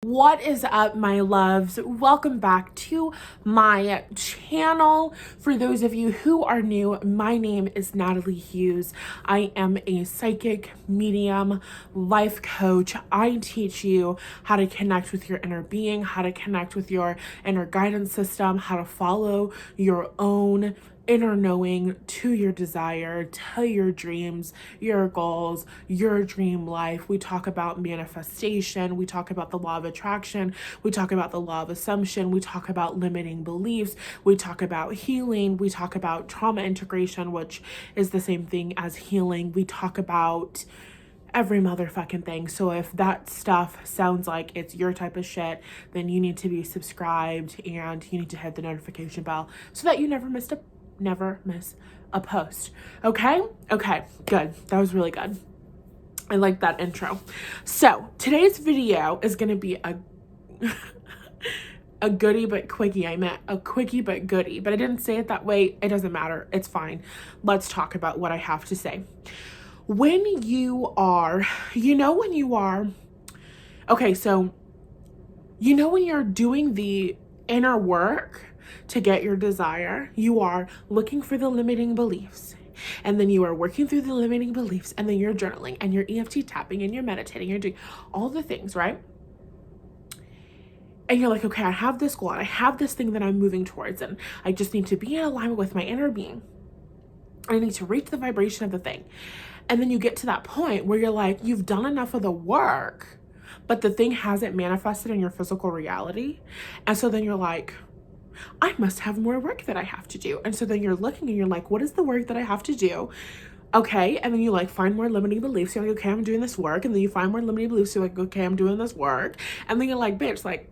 What is up, my loves? Welcome back to my channel. For those of you who are new, my name is Nathallie Hughes. I am a psychic, medium, life coach. I teach you how to connect with your inner being, how to connect with your inner guidance system, how to follow your own inner knowing to your desire, to your dreams, your goals, your dream life. We talk about manifestation. We talk about the law of attraction. We talk about the law of assumption. We talk about limiting beliefs. We talk about healing. We talk about trauma integration, which is the same thing as healing. We talk about every motherfucking thing. So if that stuff sounds like it's your type of shit, then you need to be subscribed and you need to hit the notification bell so that you never miss a post. Okay, good. That was really good. I like that intro. So today's video is gonna be a goodie but quickie. I meant a quickie but goodie, but I didn't say it that way. It doesn't matter. It's fine. Let's talk about what I have to say. When you are, when you're doing the inner work to get your desire, you are looking for the limiting beliefs, and then you are working through the limiting beliefs, and then you're journaling and you're EFT tapping and you're meditating, you're doing all the things, right? And you're like, okay, I have this goal and I have this thing that I'm moving towards, and I just need to be in alignment with my inner being. I need to reach the vibration of the thing. And then you get to that point where you're like, you've done enough of the work, but the thing hasn't manifested in your physical reality. And so then you're like, I must have more work that I have to do. And so then you're looking and you're like, what is the work that I have to do? Okay. And then you like find more limiting beliefs. You're like, okay, I'm doing this work. And then you find more limiting beliefs. You're like, okay, I'm doing this work. And then you're like, bitch, like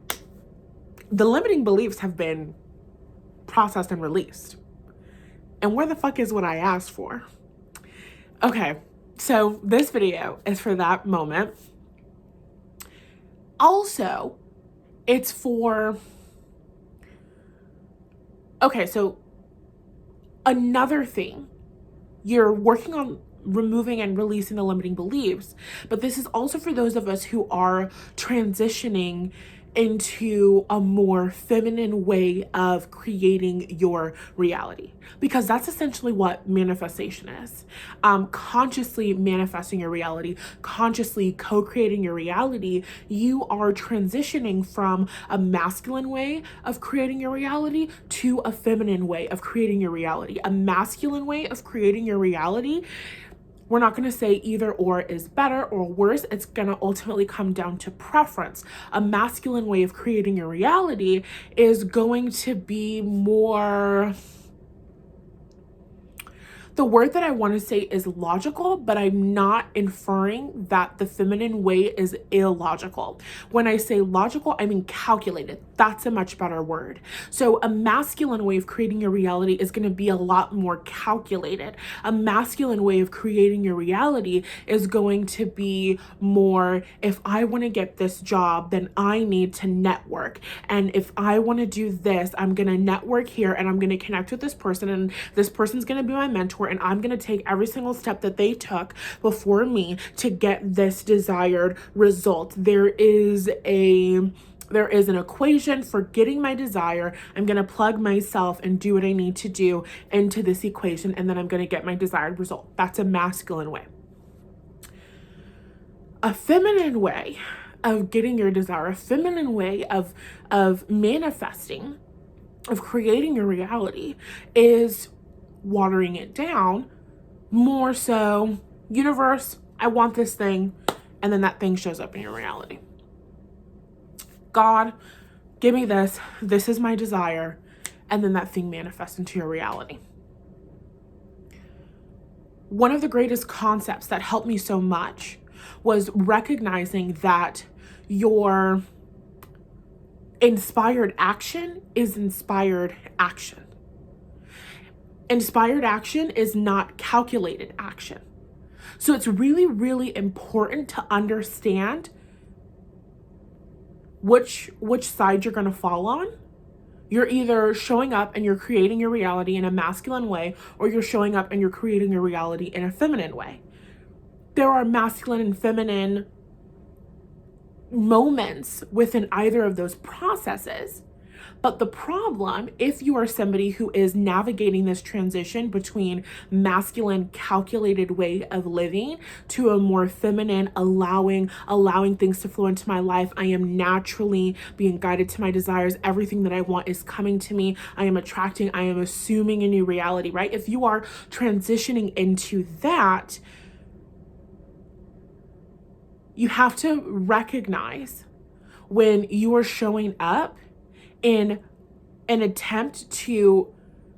the limiting beliefs have been processed and released. And where the fuck is what I asked for? Okay. So this video is for that moment. Also, it's for, okay, so another thing, you're working on removing and releasing the limiting beliefs, but this is also for those of us who are transitioning into a more feminine way of creating your reality, because that's essentially what manifestation is. Consciously manifesting your reality, consciously co-creating your reality. You are transitioning from a masculine way of creating your reality to a feminine way of creating your reality. A masculine way of creating your reality, we're not going to say either or is better or worse. It's going to ultimately come down to preference. A masculine way of creating your reality is going to be more, the word that I want to say is logical, but I'm not inferring that the feminine way is illogical. When I say logical, I mean calculated. That's a much better word. So a masculine way of creating your reality is going to be a lot more calculated. A masculine way of creating your reality is going to be more, if I want to get this job, then I need to network. And if I want to do this, I'm going to network here and I'm going to connect with this person, and this person's going to be my mentor, and I'm going to take every single step that they took before me to get this desired result. There is an equation for getting my desire. I'm going to plug myself and do what I need to do into this equation, and then I'm going to get my desired result. That's a masculine way. A feminine way of getting your desire, a feminine way of manifesting, of creating your reality, is watering it down more so, universe, I want this thing, and then that thing shows up in your reality. God, give me this is my desire, and then that thing manifests into your reality. One of the greatest concepts that helped me so much was recognizing that your inspired action is inspired action. Inspired action is not calculated action. So it's really, really important to understand which side you're going to fall on. You're either showing up and you're creating your reality in a masculine way, or you're showing up and you're creating your reality in a feminine way. There are masculine and feminine moments within either of those processes. But the problem, if you are somebody who is navigating this transition between masculine, calculated way of living to a more feminine, allowing things to flow into my life, I am naturally being guided to my desires. Everything that I want is coming to me. I am attracting, I am assuming a new reality, right? If you are transitioning into that, you have to recognize when you are showing up in an attempt to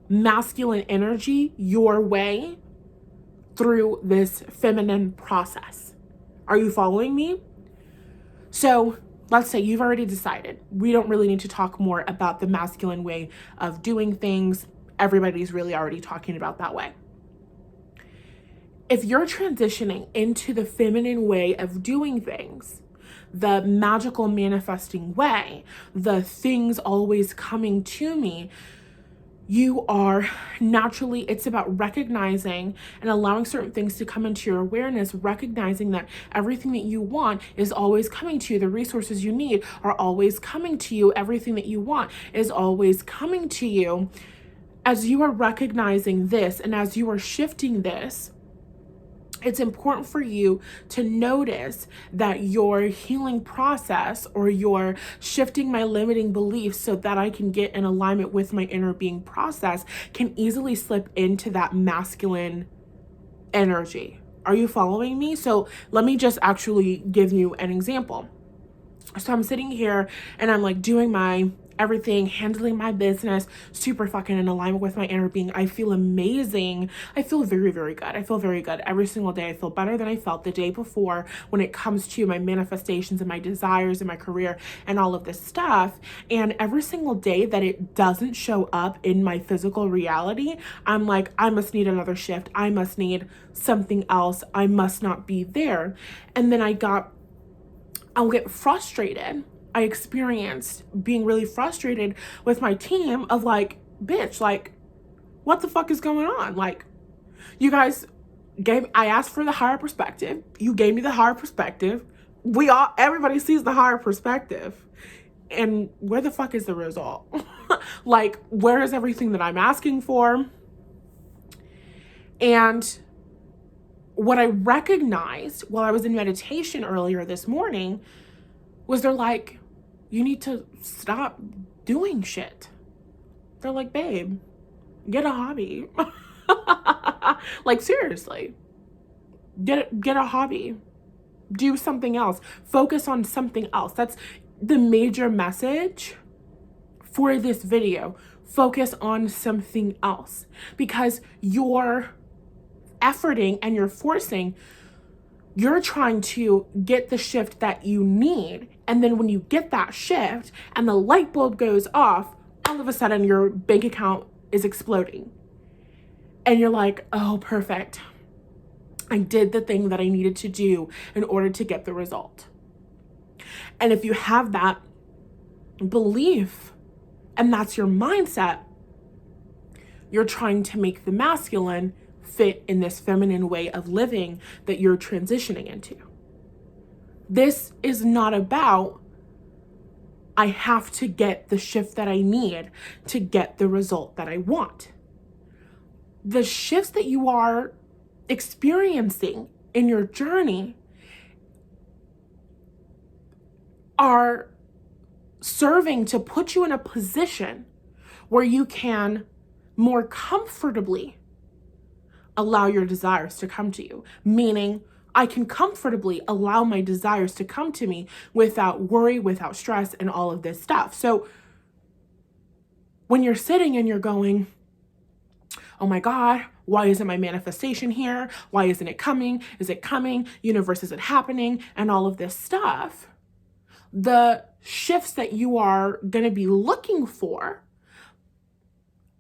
masculine energy your way through this feminine process. Are you following me? So let's say you've already decided. We don't really need to talk more about the masculine way of doing things. Everybody's really already talking about that way. If you're transitioning into the feminine way of doing things, the magical manifesting way, the things always coming to me, you are naturally, it's about recognizing and allowing certain things to come into your awareness, recognizing that everything that you want is always coming to you. The resources you need are always coming to you. Everything that you want is always coming to you. As you are recognizing this and as you are shifting this, it's important for you to notice that your healing process or your shifting my limiting beliefs so that I can get in alignment with my inner being process can easily slip into that masculine energy. Are you following me? So let me just actually give you an example. So I'm sitting here and I'm like doing my everything, handling my business, super fucking in alignment with my inner being. I feel amazing. I feel very, very good. I feel very good every single day. I feel better than I felt the day before when it comes to my manifestations and my desires and my career and all of this stuff. And every single day that it doesn't show up in my physical reality, I'm like, I must need another shift. I must need something else. I must not be there. And then I'll get frustrated. I experienced being really frustrated with my team of like, bitch, like, what the fuck is going on? Like, you guys I asked for the higher perspective. You gave me the higher perspective. Everybody sees the higher perspective. And where the fuck is the result? Like, where is everything that I'm asking for? And what I recognized while I was in meditation earlier this morning was they're like, you need to stop doing shit. They're like, babe, get a hobby. Like, seriously, get a hobby. Do something else. Focus on something else. That's the major message for this video. Focus on something else, because you're efforting and you're forcing. You're trying to get the shift that you need. And then when you get that shift and the light bulb goes off, all of a sudden your bank account is exploding. And you're like, oh, perfect. I did the thing that I needed to do in order to get the result. And if you have that belief and that's your mindset, you're trying to make the masculine fit in this feminine way of living that you're transitioning into. This is not about, I have to get the shift that I need to get the result that I want. The shifts that you are experiencing in your journey are serving to put you in a position where you can more comfortably allow your desires to come to you. Meaning, I can comfortably allow my desires to come to me without worry, without stress, and all of this stuff. So when you're sitting and you're going, oh my God, why isn't my manifestation here? Why isn't it coming? Is it coming? Universe, is it happening? And all of this stuff. The shifts that you are going to be looking for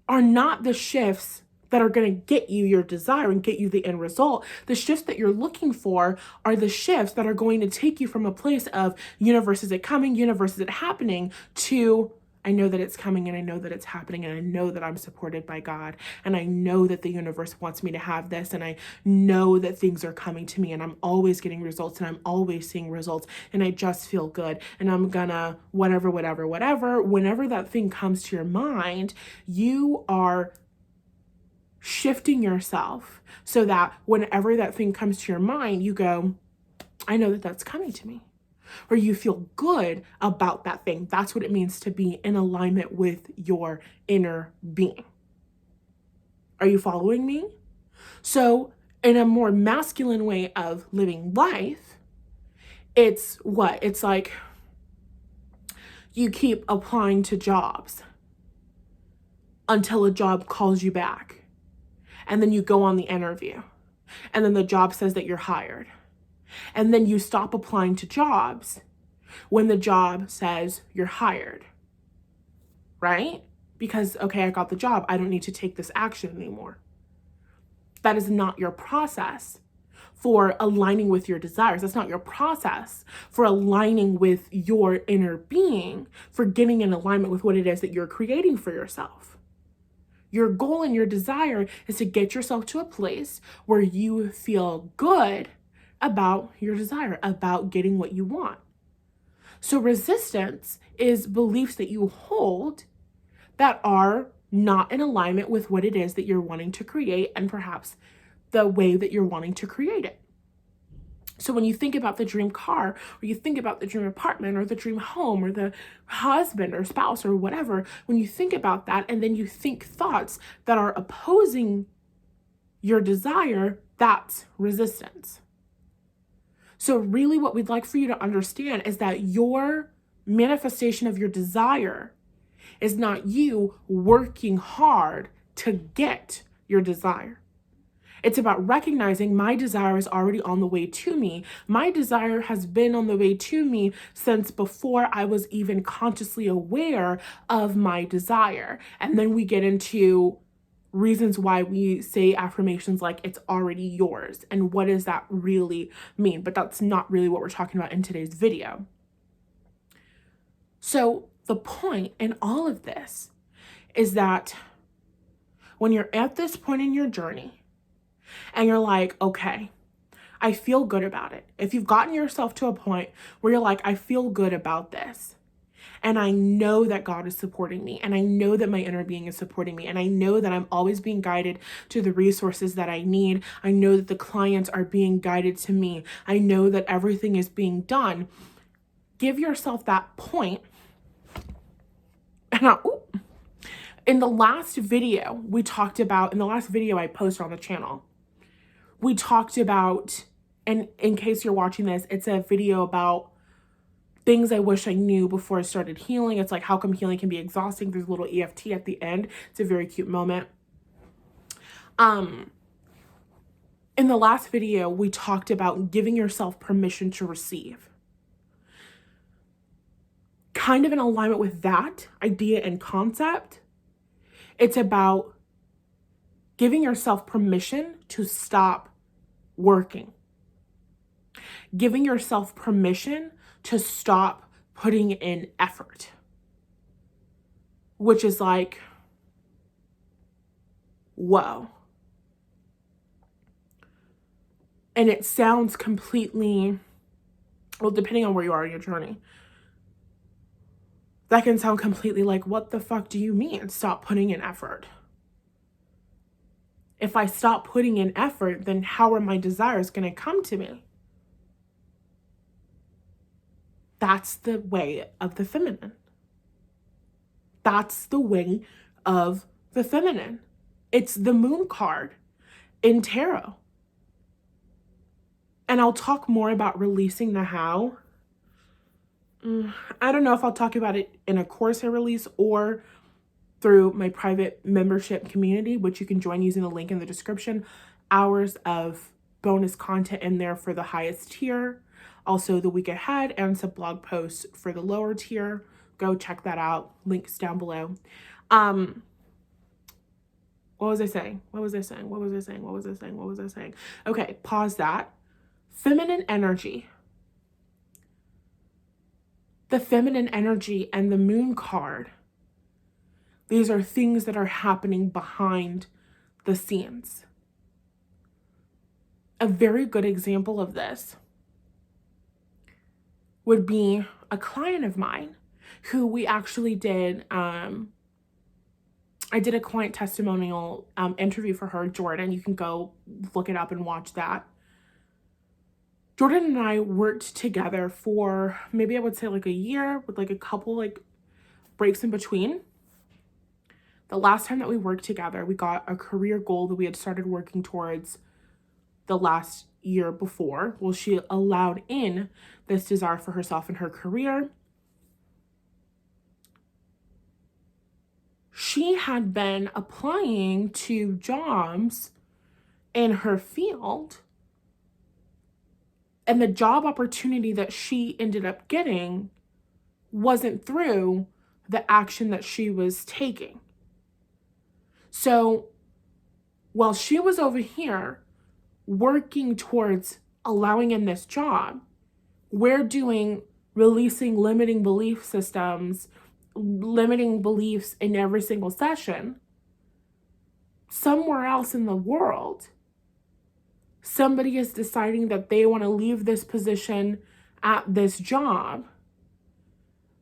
are not the shifts that are going to get you your desire and get you the end result. The shifts that you're looking for are the shifts that are going to take you from a place of universe, is it coming? Universe, is it happening? To I know that it's coming, and I know that it's happening, and I know that I'm supported by God, and I know that the universe wants me to have this, and I know that things are coming to me, and I'm always getting results, and I'm always seeing results, and I just feel good, and I'm gonna whatever. Whenever that thing comes to your mind, you are shifting yourself so that whenever that thing comes to your mind, you go, I know that that's coming to me. Or you feel good about that thing. That's what it means to be in alignment with your inner being. Are you following me? So in a more masculine way of living life, it's what? It's like you keep applying to jobs until a job calls you back. And then you go on the interview. And then the job says that you're hired. And then you stop applying to jobs when the job says you're hired, right? Because, okay, I got the job. I don't need to take this action anymore. That is not your process for aligning with your desires. That's not your process for aligning with your inner being, for getting in alignment with what it is that you're creating for yourself. Your goal and your desire is to get yourself to a place where you feel good about your desire, about getting what you want. So resistance is beliefs that you hold that are not in alignment with what it is that you're wanting to create, and perhaps the way that you're wanting to create it. So when you think about the dream car, or you think about the dream apartment, or the dream home, or the husband or spouse or whatever, when you think about that and then you think thoughts that are opposing your desire, that's resistance. So really what we'd like for you to understand is that your manifestation of your desire is not you working hard to get your desire. It's about recognizing my desire is already on the way to me. My desire has been on the way to me since before I was even consciously aware of my desire. And then we get into reasons why we say affirmations like it's already yours. And what does that really mean? But that's not really what we're talking about in today's video. So the point in all of this is that when you're at this point in your journey and you're like, okay, I feel good about it. If you've gotten yourself to a point where you're like, I feel good about this, and I know that God is supporting me, and I know that my inner being is supporting me, and I know that I'm always being guided to the resources that I need. I know that the clients are being guided to me. I know that everything is being done. Give yourself that point. And in the last video I posted on the channel, we talked about, and in case you're watching this, it's a video about things I wish I knew before I started healing. It's like, how come healing can be exhausting? There's a little EFT at the end. It's a very cute moment. In the last video, we talked about giving yourself permission to receive. Kind of in alignment with that idea and concept, it's about giving yourself permission to stop working. Giving yourself permission to stop putting in effort. Which is like, whoa. And it sounds completely, well, depending on where you are in your journey, that can sound completely like, what the fuck do you mean, stop putting in effort? If I stop putting in effort, then how are my desires going to come to me? That's the way of the feminine. That's the way of the feminine. It's the moon card in tarot. And I'll talk more about releasing the how. I don't know if I'll talk about it in a course I release or through my private membership community, which you can join using the link in the description. Hours of bonus content in there for the highest tier. Also the week ahead, and some blog posts for the lower tier. Go check that out. Links down below. What was I saying? Okay, pause that. Feminine energy. The feminine energy and the moon card These are things that are happening behind the scenes. A very good example of this would be a client of mine who we actually did, I did a client testimonial interview for her, Jordan. You can go look it up and watch that. Jordan and I worked together for maybe I would say like a year with like a couple like breaks in between. The last time that we worked together, we got a career goal that we had started working towards the last year before. Well, she allowed in this desire for herself and her career. She had been applying to jobs in her field, and the job opportunity that she ended up getting wasn't through the action that she was taking. So while she was over here working towards allowing in this job, we're doing releasing limiting belief systems, limiting beliefs in every single session. Somewhere else in the world, somebody is deciding that they want to leave this position at this job.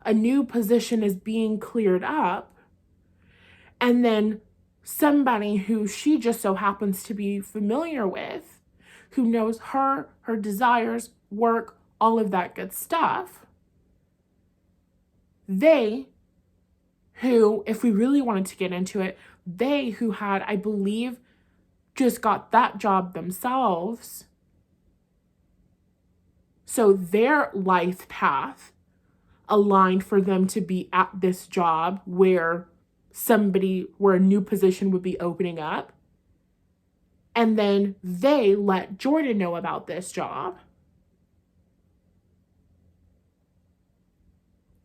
A new position is being cleared up. And then somebody who she just so happens to be familiar with, who knows her desires, work, all of that good stuff, they who, if we really wanted to get into it, they who had, I believe, just got that job themselves. So their life path aligned for them to be at this job where a new position would be opening up. And then they let Jordan know about this job.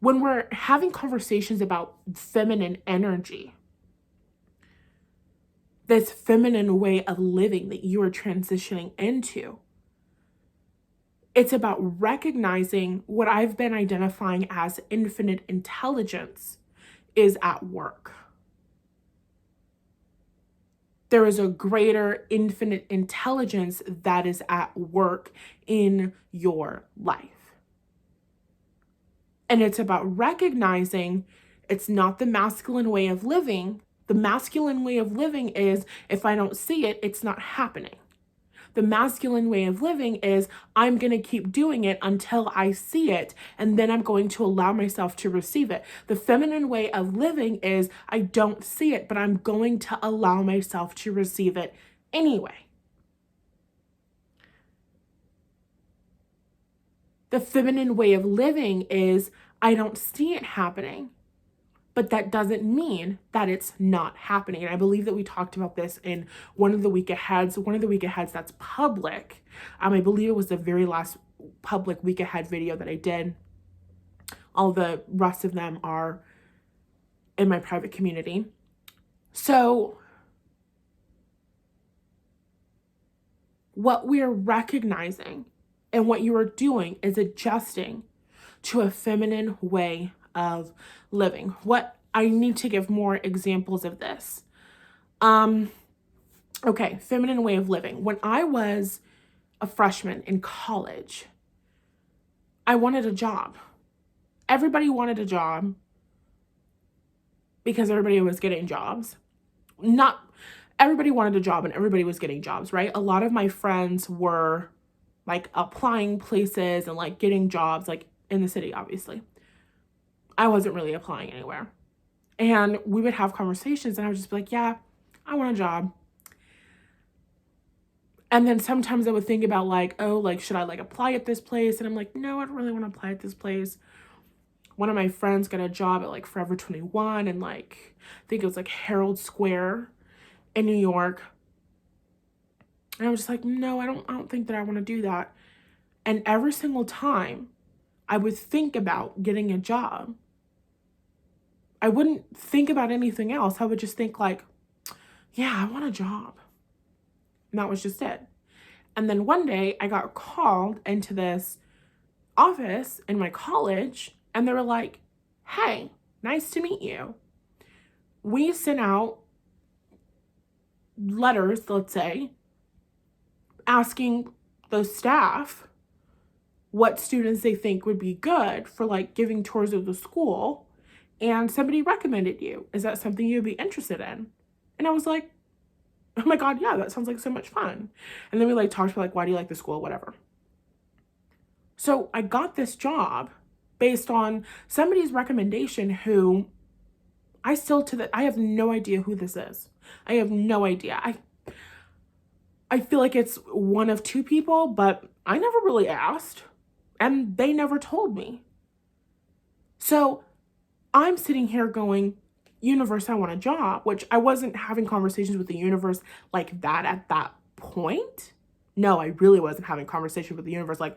When we're having conversations about feminine energy, this feminine way of living that you are transitioning into, it's about recognizing what I've been identifying as infinite intelligence is at work. There is a greater infinite intelligence that is at work in your life. And it's about recognizing it's not the masculine way of living. The masculine way of living is if I don't see it, it's not happening. The masculine way of living is I'm going to keep doing it until I see it, and then I'm going to allow myself to receive it. The feminine way of living is I don't see it, but I'm going to allow myself to receive it anyway. The feminine way of living is I don't see it happening, but that doesn't mean that it's not happening. And I believe that we talked about this in one of the week aheads that's public. I believe it was the very last public week ahead video that I did. All the rest of them are in my private community. So what we're recognizing and what you are doing is adjusting to a feminine way of living. What I need to give more examples of this. Okay, feminine way of living. When I was a freshman in college, I wanted a job. Everybody wanted a job because everybody was getting jobs. Not everybody wanted a job and everybody was getting jobs, right? A lot of my friends were like applying places and like getting jobs like in the city, obviously. I wasn't really applying anywhere. And we would have conversations and I would just be like, yeah, I want a job. And then sometimes I would think about like, oh, like, should I like apply at this place? And I'm like, no, I don't really want to apply at this place. One of my friends got a job at like Forever 21 and like, I think it was like Herald Square in New York. And I was just like, no, I don't think that I want to do that. And every single time I would think about getting a job, I wouldn't think about anything else. I would just think like, yeah, I want a job. And that was just it. And then one day I got called into this office in my college and they were like, hey, nice to meet you. we sent out letters, let's say, asking the staff what students they think would be good for like giving tours of the school, and somebody recommended you. Is that something you'd be interested in? And I was like, oh my God, yeah, that sounds like so much fun. And then we like talked about like, why do you like the school, whatever. So I got this job based on somebody's recommendation who I have no idea who this is. I have no idea. I feel like it's one of two people, but I never really asked and they never told me. So I'm sitting here going, universe, I want a job, which I wasn't having conversations with the universe like that at that point. No, I really wasn't having conversations with the universe. Like,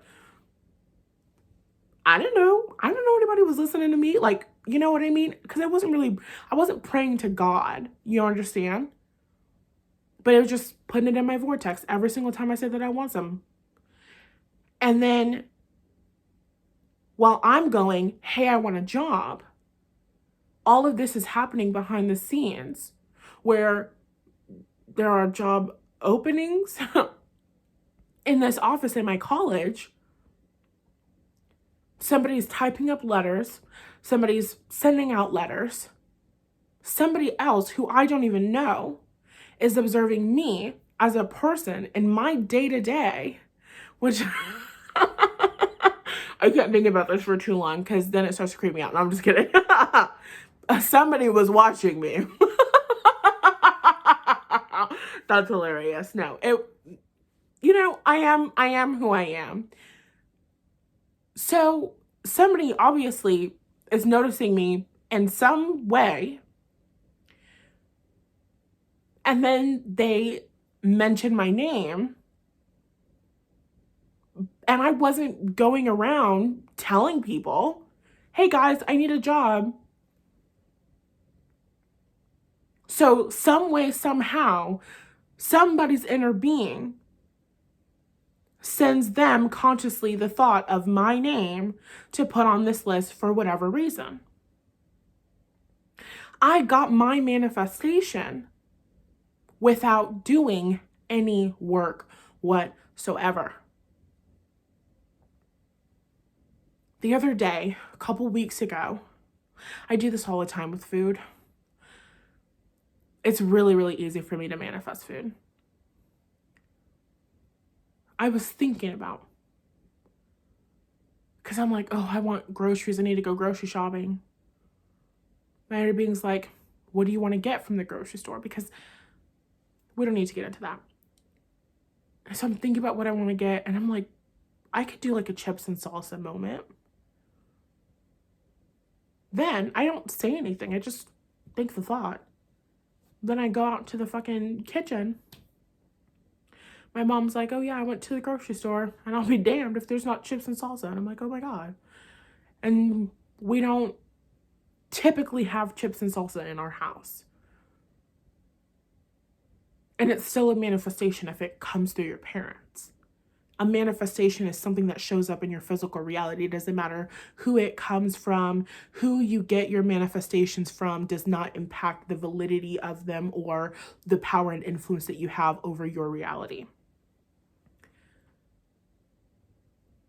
I don't know anybody was listening to me. Like, you know what I mean? Because I wasn't praying to God. You understand? But it was just putting it in my vortex every single time I said that I want some. And then while I'm going, hey, I want a job, all of this is happening behind the scenes where there are job openings in this office in my college. Somebody's typing up letters. Somebody's sending out letters. Somebody else who I don't even know is observing me as a person in my day-to-day, which I can't think about this for too long because then it starts to creep me out. No, I'm just kidding. Somebody was watching me. That's hilarious. No, I am who I am. So somebody obviously is noticing me in some way. And then they mention my name. And I wasn't going around telling people, hey guys, I need a job. So some way, somehow, somebody's inner being sends them consciously the thought of my name to put on this list for whatever reason. I got my manifestation without doing any work whatsoever. The other day, a couple weeks ago, I do this all the time with food. It's really, really easy for me to manifest food. I was thinking about, because I'm like, oh, I want groceries. I need to go grocery shopping. My inner being's like, what do you want to get from the grocery store? Because we don't need to get into that. So I'm thinking about what I want to get, and I'm like, I could do like a chips and salsa moment. Then I don't say anything. I just think the thought. Then I go out to the fucking kitchen. My mom's like, oh yeah, I went to the grocery store, and I'll be damned if there's not chips and salsa. And I'm like, oh my God. And we don't typically have chips and salsa in our house. And it's still a manifestation if it comes through your parents. A manifestation is something that shows up in your physical reality. It doesn't matter who it comes from. Who you get your manifestations from does not impact the validity of them or the power and influence that you have over your reality.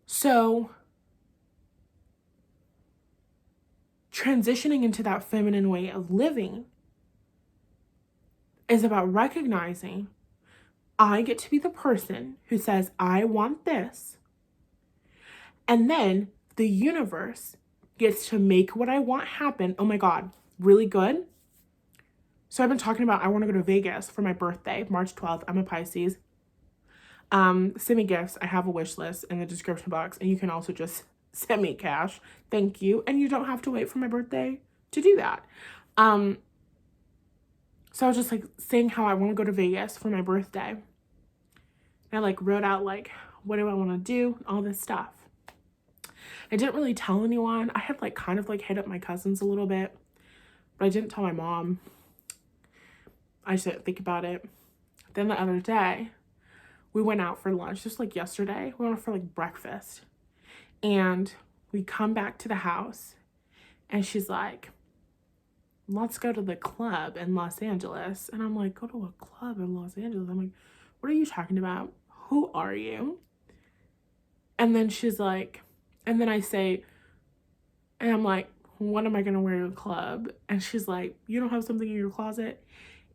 So, transitioning into that feminine way of living is about recognizing I get to be the person who says, I want this. And then the universe gets to make what I want happen. Oh my God, really good. So I've been talking about, I want to go to Vegas for my birthday, March 12th. I'm a Pisces. Send me gifts. I have a wish list in the description box, and you can also just send me cash. Thank you. And you don't have to wait for my birthday to do that. So I was just like saying how I want to go to Vegas for my birthday. And I like wrote out like, what do I want to do? All this stuff. I didn't really tell anyone. I had like kind of like hit up my cousins a little bit, but I didn't tell my mom. I just didn't think about it. Then the other day, we went out for lunch, just like yesterday. We went out for like breakfast. And we come back to the house and she's like, let's go to the club in Los Angeles. And I'm like, go to a club in Los Angeles? I'm like, what are you talking about? Who are you? And then she's like, and then I say, and I'm like, what am I going to wear to a club? And she's like, you don't have something in your closet?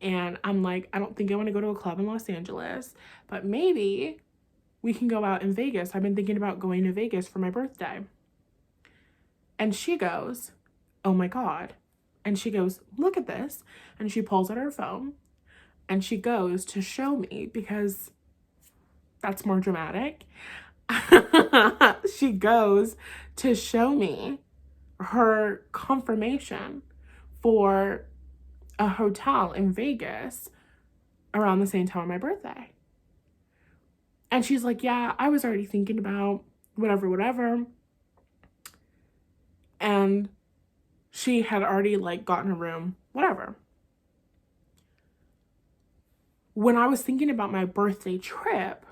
And I'm like, I don't think I want to go to a club in Los Angeles, but maybe we can go out in Vegas. I've been thinking about going to Vegas for my birthday. And she goes, oh my God. And she goes, look at this. And she pulls out her phone and she goes to show me, because that's more dramatic. She goes to show me her confirmation for a hotel in Vegas around the same time of my birthday. And she's like, yeah, I was already thinking about whatever. And she had already like gotten a room, whatever. When I was thinking about my birthday trip,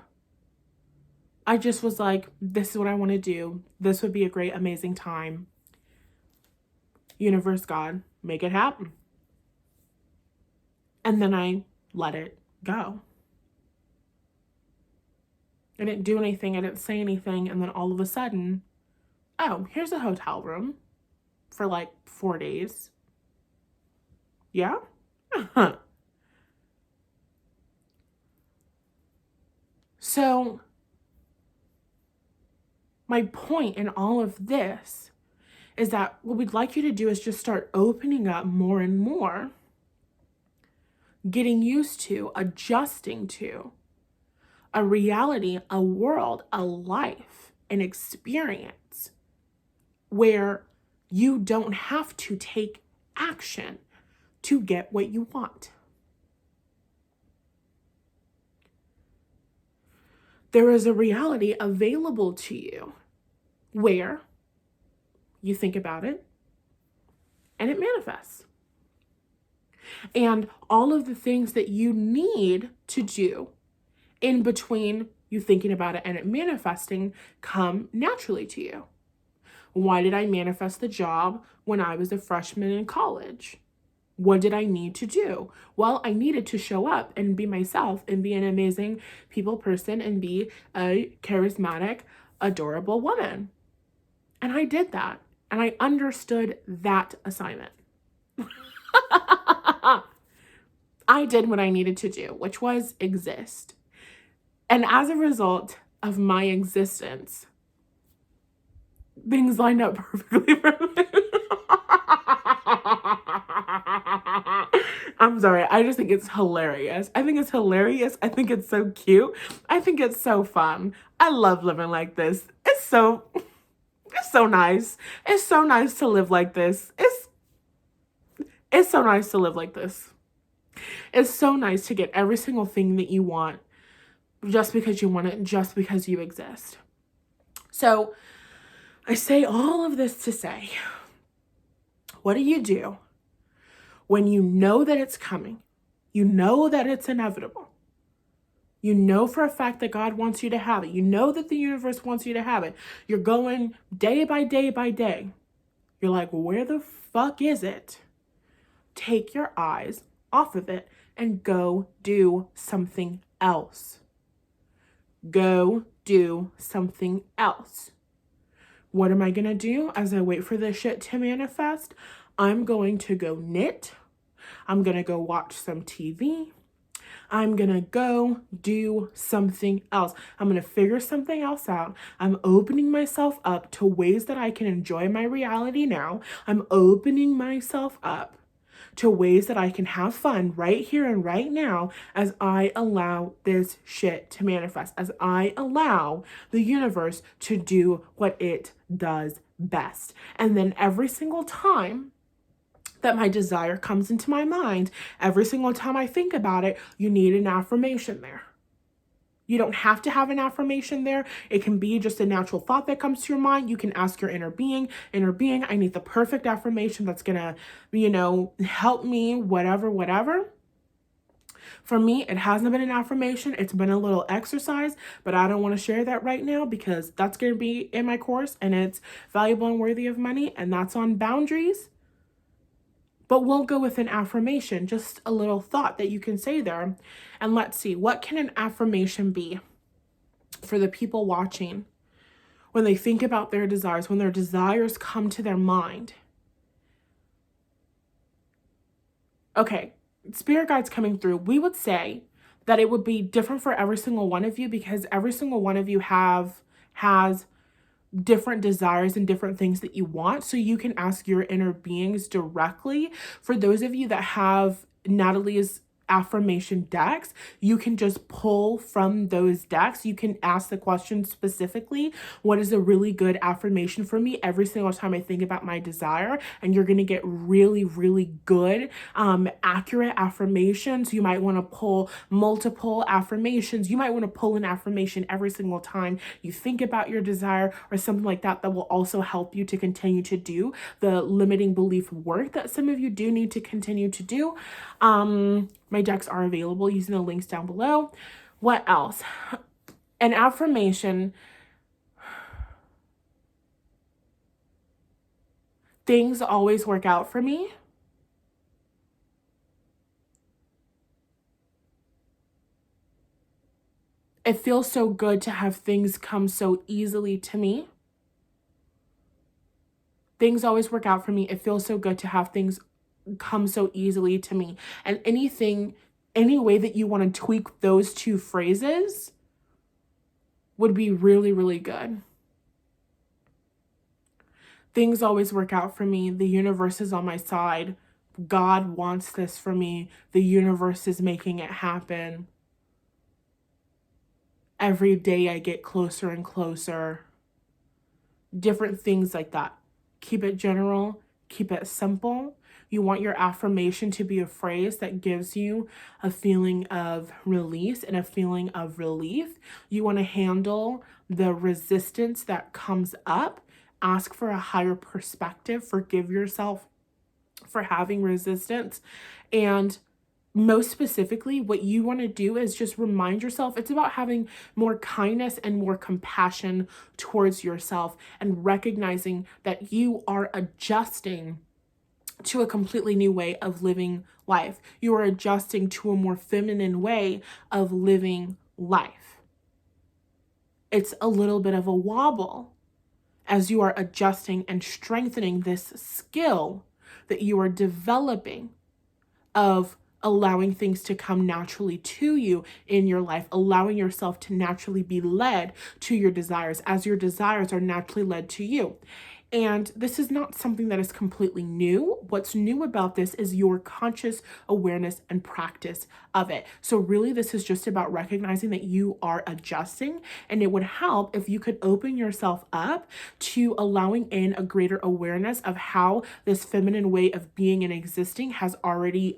I just was like, this is what I want to do. This would be a great, amazing time. Universe, God, make it happen. And then I let it go. I didn't do anything. I didn't say anything. And then all of a sudden, oh, here's a hotel room for like 4 days. Yeah? So my point in all of this is that what we'd like you to do is just start opening up more and more, getting used to, adjusting to a reality, a world, a life, an experience where you don't have to take action to get what you want. There is a reality available to you where you think about it and it manifests. And all of the things that you need to do in between you thinking about it and it manifesting come naturally to you. Why did I manifest the job when I was a freshman in college? What did I need to do? Well, I needed to show up and be myself and be an amazing people person and be a charismatic, adorable woman. And I did that. And I understood that assignment. I did what I needed to do, which was exist. And as a result of my existence, things lined up perfectly for me. I'm sorry. I just think it's hilarious. I think it's hilarious. I think it's so cute. I think it's so fun. I love living like this. It's so nice. It's so nice to live like this. It's so nice to live like this. It's so nice to get every single thing that you want just because you want it, just because you exist. So I say all of this to say, what do when you know that it's coming? You know that it's inevitable. You know for a fact that God wants you to have it. You know that the universe wants you to have it. You're going day by day by day. You're like, where the fuck is it? Take your eyes off of it and go do something else. Go do something else. What am I going to do as I wait for this shit to manifest? I'm going to go knit. I'm going to go watch some TV. I'm going to go do something else. I'm going to figure something else out. I'm opening myself up to ways that I can enjoy my reality now. I'm opening myself up to ways that I can have fun right here and right now as I allow this shit to manifest, as I allow the universe to do what it does best. And then every single time that my desire comes into my mind, every single time I think about it, you need an affirmation there. You don't have to have an affirmation there. It can be just a natural thought that comes to your mind. You can ask your inner being, I need the perfect affirmation that's gonna, help me, whatever. For me, it hasn't been an affirmation. It's been a little exercise, but I don't want to share that right now because that's going to be in my course and it's valuable and worthy of money, and that's on boundaries. But we'll go with an affirmation, just a little thought that you can say there. And let's see, what can an affirmation be for the people watching when they think about their desires, when their desires come to their mind? Okay, spirit guides coming through. We would say that it would be different for every single one of you, because every single one of you has different desires and different things that you want. So you can ask your inner beings directly. For those of you that have Nathalie's affirmation decks, you can just pull from those decks. You can ask the question specifically, what is a really good affirmation for me every single time I think about my desire? And you're going to get really, really good, accurate affirmations. You might want to pull multiple affirmations. You might want to pull an affirmation every single time you think about your desire or something like that, that will also help you to continue to do the limiting belief work that some of you do need to continue to do. My decks are available using the links down below. What else? An affirmation. Things always work out for me. It feels so good to have things come so easily to me. Things always work out for me. It feels so good to have things come so easily to me. And any way that you want to tweak those two phrases would be really, really good. Things always work out for me. The universe is on my side. God wants this for me. The universe is making it happen. Every day I get closer and closer. Different things like that. Keep it general. Keep it simple. You want your affirmation to be a phrase that gives you a feeling of release and a feeling of relief. You want to handle the resistance that comes up. Ask for a higher perspective. Forgive yourself for having resistance. And most specifically, what you want to do is just remind yourself, it's about having more kindness and more compassion towards yourself and recognizing that you are adjusting to a completely new way of living life. You are adjusting to a more feminine way of living life. It's a little bit of a wobble as you are adjusting and strengthening this skill that you are developing of allowing things to come naturally to you in your life, allowing yourself to naturally be led to your desires as your desires are naturally led to you. And this is not something that is completely new. What's new about this is your conscious awareness and practice of it. So really, this is just about recognizing that you are adjusting, and it would help if you could open yourself up to allowing in a greater awareness of how this feminine way of being and existing has already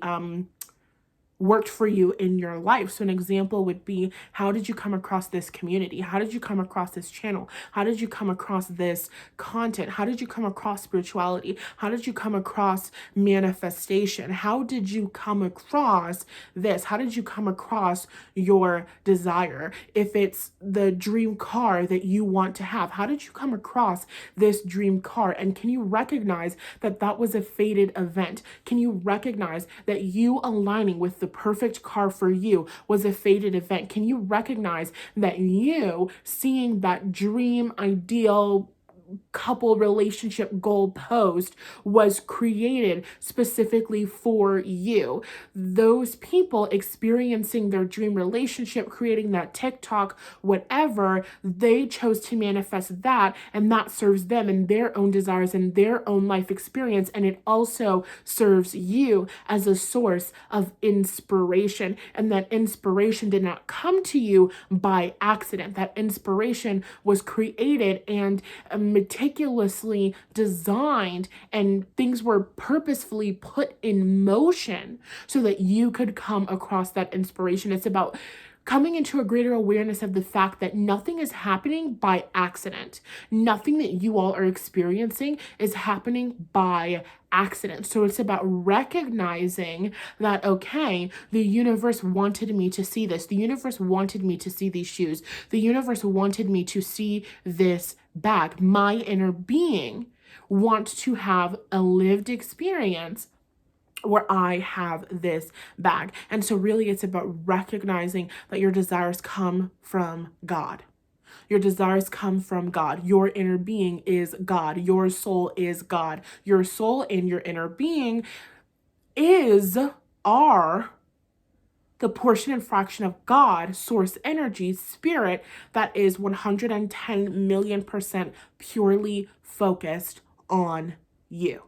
worked for you in your life. So an example would be, how did you come across this community? How did you come across this channel? How did you come across this content? How did you come across spirituality? How did you come across manifestation? How did you come across this? How did you come across your desire? If it's the dream car that you want to have, how did you come across this dream car? And can you recognize that that was a fated event? Can you recognize that you aligning with the perfect car for you was a fated event? Can you recognize that you seeing that dream ideal couple relationship goal post was created specifically for you? Those people experiencing their dream relationship, creating that TikTok, whatever, they chose to manifest that, and that serves them and their own desires and their own life experience. And it also serves you as a source of inspiration. And that inspiration did not come to you by accident. That inspiration was created and meticulously designed, and things were purposefully put in motion so that you could come across that inspiration. It's about coming into a greater awareness of the fact that nothing is happening by accident. Nothing that you all are experiencing is happening by accident. So it's about recognizing that, okay, the universe wanted me to see this. The universe wanted me to see these shoes. The universe wanted me to see this bag. My inner being wants to have a lived experience where I have this bag. And so really it's about recognizing that your desires come from God. Your desires come from God. Your inner being is God. Your soul is God. Your soul and your inner being are the portion and fraction of God, source energy, spirit, that is 110 million% purely focused on you.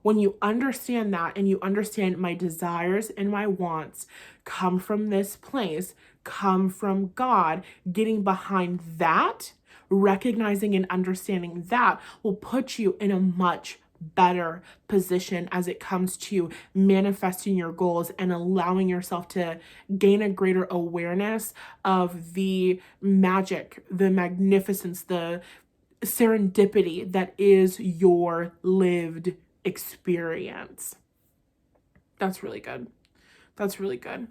When you understand that and you understand my desires and my wants come from this place, come from God, getting behind that, recognizing and understanding that will put you in a much better position as it comes to manifesting your goals and allowing yourself to gain a greater awareness of the magic, the magnificence, the serendipity that is your lived experience. That's really good. That's really good.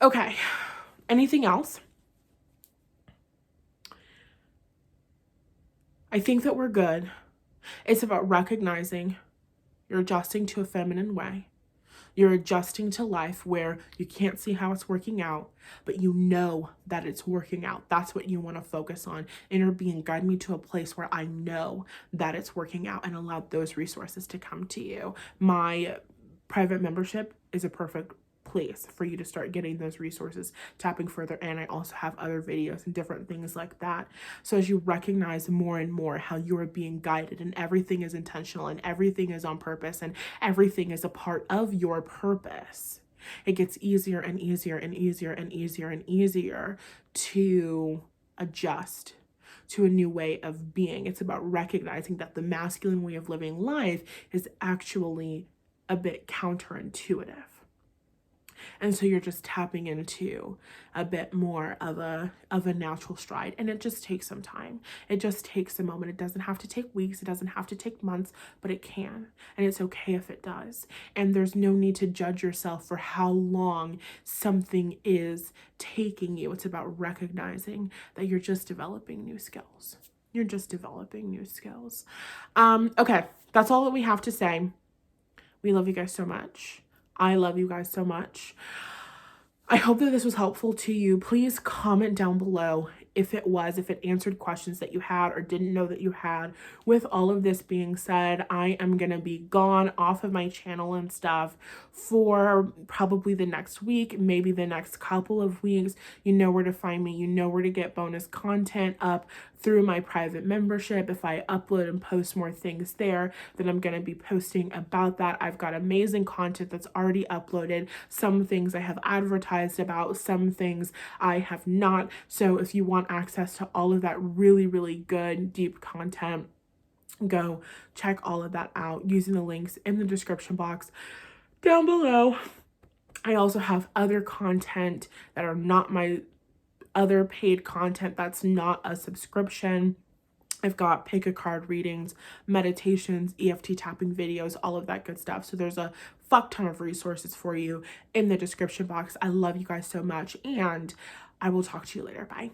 Okay. Anything else? I think that we're good. It's about recognizing you're adjusting to a feminine way. You're adjusting to life where you can't see how it's working out, but you know that it's working out. That's what you want to focus on. Inner being, guide me to a place where I know that it's working out, and allow those resources to come to you. My private membership is a perfect place for you to start getting those resources, tapping further in. I also have other videos and different things like that. So as you recognize more and more how you are being guided, and everything is intentional, and everything is on purpose, and everything is a part of your purpose, it gets easier and easier and easier and easier and easier to adjust to a new way of being. It's about recognizing that the masculine way of living life is actually a bit counterintuitive. And so you're just tapping into a bit more of a natural stride. And it just takes some time. It just takes a moment. It doesn't have to take weeks. It doesn't have to take months, but it can. And it's okay if it does. And there's no need to judge yourself for how long something is taking you. It's about recognizing that you're just developing new skills. You're just developing new skills. Okay, that's all that we have to say. We love you guys so much. I love you guys so much. I hope that this was helpful to you. Please comment down below if it answered questions that you had or didn't know that you had. With all of this being said, I am going to be gone off of my channel and stuff for probably the next week, maybe the next couple of weeks. You know where to find me. You know where to get bonus content up through my private membership. If I upload and post more things there, then I'm going to be posting about that. I've got amazing content that's already uploaded. Some things I have advertised about, some things I have not. So if you want access to all of that really, really good, deep content, go check all of that out using the links in the description box down below. I also have other content that are not my other paid content that's not a subscription. I've got pick a card readings, meditations, EFT tapping videos, all of that good stuff. So there's a fuck ton of resources for you in the description box. I love you guys so much, and I will talk to you later. Bye.